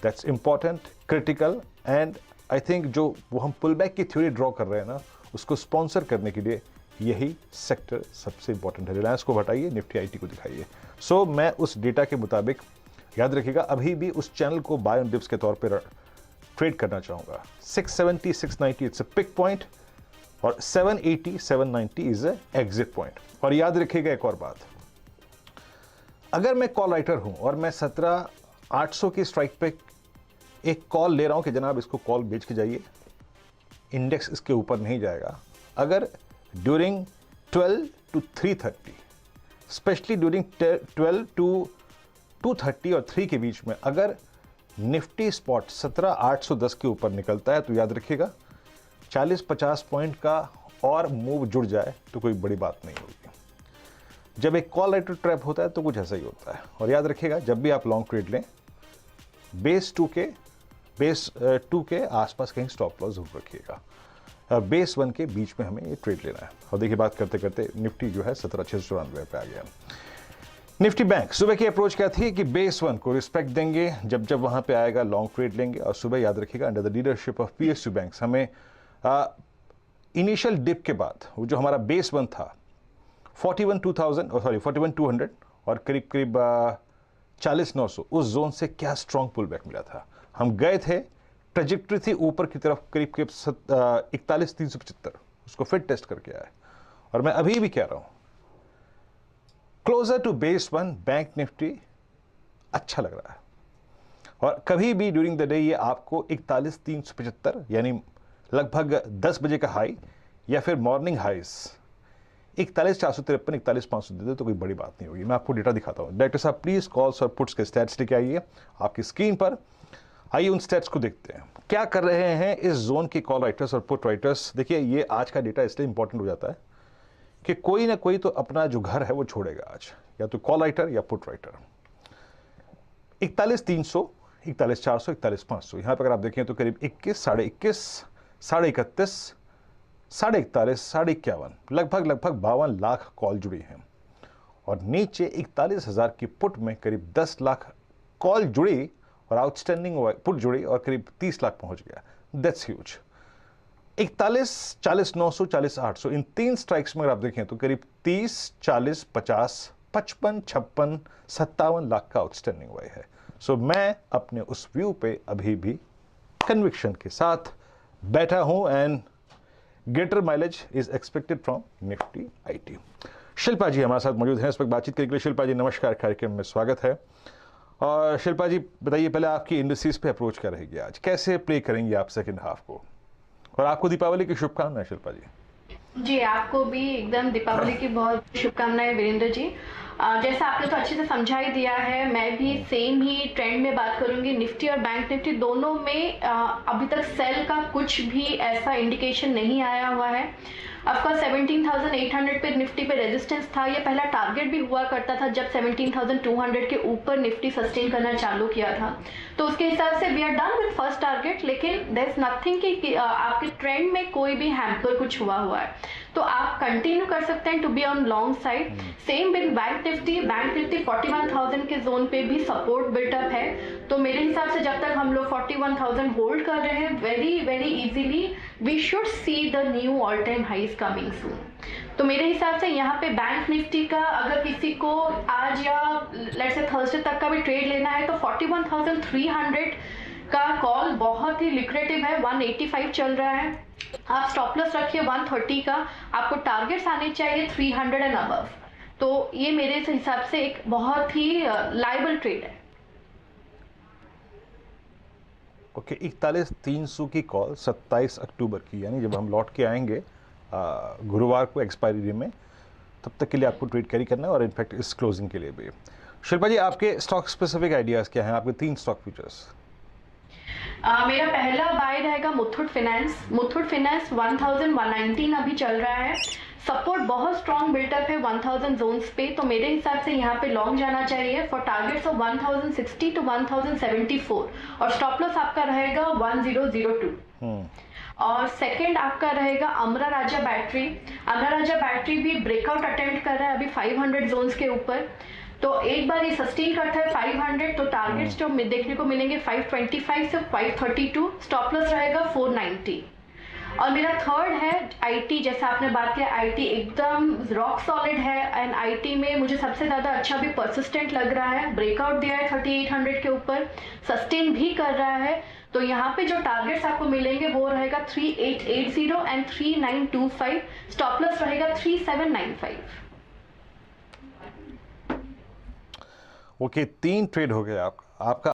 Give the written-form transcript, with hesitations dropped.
That's important, critical, and I think जो वो हम पुल बैक की थ्योरी ड्रॉ कर रहे हैं ना, उसको स्पॉन्सर करने के लिए यही सेक्टर सबसे इंपॉर्टेंट है। रिलायंस को हटाइए, निफ्टी आईटी को दिखाइए। सो मैं उस डेटा के मुताबिक, याद रखिएगा, अभी भी उस चैनल को बाय ऑन डिप्स के तौर पर ट्रेड करना चाहूँगा। 670, 690 इट्स अ पिक पॉइंट, और 780, 790 इज अ एग्जिट पॉइंट। और याद रखिएगा एक और बात, अगर मैं कॉल राइटर हूं और मैं 17,800 की स्ट्राइक पे एक कॉल ले रहा हूं कि जनाब इसको कॉल बेच के जाइए, इंडेक्स इसके ऊपर नहीं जाएगा। अगर during 12 to 3:30, specially during 12 to 2:30 और 3 के बीच में अगर निफ्टी स्पॉट 17,810 के ऊपर निकलता है, तो याद रखिएगा 40-50 पॉइंट का और मूव जुड़ जाए तो कोई बड़ी बात नहीं होगी। जब एक कॉल राइटर ट्रैप होता है तो कुछ ऐसा ही होता है। और याद रखिएगा, जब भी आप लॉन्ग ट्रेड लें, बेस 2 के आसपास कहीं स्टॉप लॉस जरूर रखिएगा। बेस 1 के बीच में हमें ये ट्रेड लेना है। और देखिए, बात करते करते निफ्टी जो है 17,694 पे आ गया। निफ्टी बैंक सुबह की अप्रोच क्या थी कि बेस 1 को रिस्पेक्ट देंगे, जब जब वहां पे आएगा लॉन्ग ट्रेड लेंगे। और सुबह याद रखिएगा, under the leadership of PSU banks हमें इनिशियल डिप के बाद वो जो हमारा बेस 1 था 41,200 और करीब करीब 40,900, उस जोन से क्या स्ट्रॉन्ग पुल बैक मिला था। हम गए थे, ट्रेजेक्टरी थी ऊपर की तरफ, करीब करीब 41,375, उसको फिर टेस्ट करके आए। और मैं अभी भी कह रहा हूं, closer to base 1 bank Nifty अच्छा लग रहा है। और कभी भी ड्यूरिंग द डे ये आपको 41,375 यानी लगभग 10 बजे का हाई या फिर मॉर्निंग हाइज 41,453, 41,500 दे दे तो कोई बड़ी बात नहीं होगी। मैं आपको डेटा दिखाता हूँ। डायरेक्टर साहब प्लीज कॉल्स और पुट्स के स्टैट्स लेके आइए आपकी स्क्रीन पर। आइए उन स्टैट्स को देखते हैं, क्या कर रहे हैं इस जोन के कॉल राइटर्स और पुट राइटर्स। देखिए, ये आज का डेटा इसलिए इंपॉर्टेंट हो जाता है कि कोई ना कोई तो अपना जो घर है वो छोड़ेगा आज, या तो कॉल राइटर या पुट राइटर। 41,300, 41,400, 41,500, यहां पर अगर आप देखें तो करीब 21, 21,500, 31,500, 41,500, 51,500, लगभग 52 लाख कॉल जुड़ी हैं। और नीचे 41,000 की पुट में करीब 10 लाख कॉल जुड़ी और आउटस्टैंडिंग पुट जुड़ी और करीब 30 लाख पहुंच गया। That's huge. 41, 40,900, 40,800, इन 3 स्ट्राइक्स में अगर आप देखें तो करीब 30, 40, 50, 55, 56, 57 लाख का आउटस्टैंडिंग हुआ है। सो मैं अपने उस व्यू पे अभी भी कन्विक्शन के साथ बैठा हूं and greater mileage is expected from Nifty IT. Shilpa ji हमारे साथ मौजूद हैं इस वक्त बातचीत करने के लिए। शिल्पा जी नमस्कार, कार्यक्रम में स्वागत है। और शिल्पा जी बताइए, पहले आपकी इंडस्ट्रीज पे अप्रोच क्या रहेगी आज, कैसे प्ले करेंगे आप सेकंड हाफ को, और आपको दीपावली की शुभकामनाएं शिल्पा जी। जी, आपको भी एकदम दीपावली की बहुत शुभकामनाएं वीरेंद्र जी। जैसा आपने तो अच्छे से समझा ही दिया है, मैं भी सेम ही ट्रेंड में बात करूंगी। निफ्टी और बैंक निफ्टी दोनों में अभी तक सेल का कुछ भी ऐसा इंडिकेशन नहीं आया हुआ है। ऑफकोर्स 17,800 पे निफ्टी पे रेजिस्टेंस था, ये पहला टारगेट भी हुआ करता था जब 17,200 के ऊपर निफ्टी सस्टेन करना चालू किया था। तो उसके हिसाब से we are done with first target, लेकिन देयर इज नथिंग कि आपके ट्रेंड में कोई भी हैम्पर कुछ हुआ है, तो आप कंटिन्यू कर सकते हैं to be on long side. Same with bank Nifty 41,000 के जोन पे भी सपोर्ट बिल्टअप है। तो मेरे हिसाब से जब तक हम लोग 41,000 होल्ड कर रहे हैं, very very easily we should see the new all time highs coming soon. तो मेरे हिसाब से यहाँ पे बैंक निफ्टी का अगर किसी को आज या लेट्स से थर्सडे तक का भी ट्रेड लेना है तो 41,300 का कॉल बहुत ही लिक्रेटिव है। 185 चल रहा है, आप स्टॉप लॉस रखिए 130 का, आपको टारगेट्स आने चाहिए 300 एंड अबव। तो ये मेरे हिसाब से एक बहुत ही लायबल ट्रेड है। ओके, 41,300 की कॉल 27 अक्टूबर की, यानी जब हम लौट के आएंगे गुरुवार को एक्सपायरी डे में, तब तक के लिए आपको ट्रेड कैरी करना है, और इनफैक्ट इस क्लोजिंग के लिए भी। शिल्पा जी, आपके स्टॉक स्पेसिफिक आइडियाज क्या हैं, आपके 3 स्टॉक फ्यूचर्स? मेरा पहला बाय रहेगा मुथूट फाइनेंस। मुथूट फाइनेंस 1,119 अभी चल रहा है, सपोर्ट बहुत स्ट्रॉन्ग बिल्टअप है 1000 जोन्स पे, तो मेरे हिसाब से यहाँ पे लॉन्ग जाना चाहिए फॉर टारगेट्स ऑफ 1060 टू 1074, और स्टॉप लॉस आपका रहेगा 1002। और सेकंड आपका रहेगा अमरा राजा बैटरी। अमरा राजा बैटरी भी ब्रेकआउट अटेम्प्ट कर रहा है अभी 500 जोन्स के ऊपर, तो एक बार ये सस्टेन करता है 500 तो टारगेट्स जो देखने को मिलेंगे 525 से 532, स्टॉप लॉस रहेगा 490। और मेरा थर्ड है आईटी, जैसा आपने बात किया आईटी एकदम रॉक सॉलिड है एंड आईटी में मुझे सबसे ज़्यादा अच्छा भी परसिस्टेंट लग रहा है, ब्रेकआउट दिया है 3800 के ऊपर, सस्टेन भी कर रहा है। तो यहाँ पे जो टारगेट्स आपको मिलेंगे वो रहेगा 3880 एंड 3925, स्टॉप लॉस रहेगा 3795। ओके, 3 ट्रेड हो गए आपका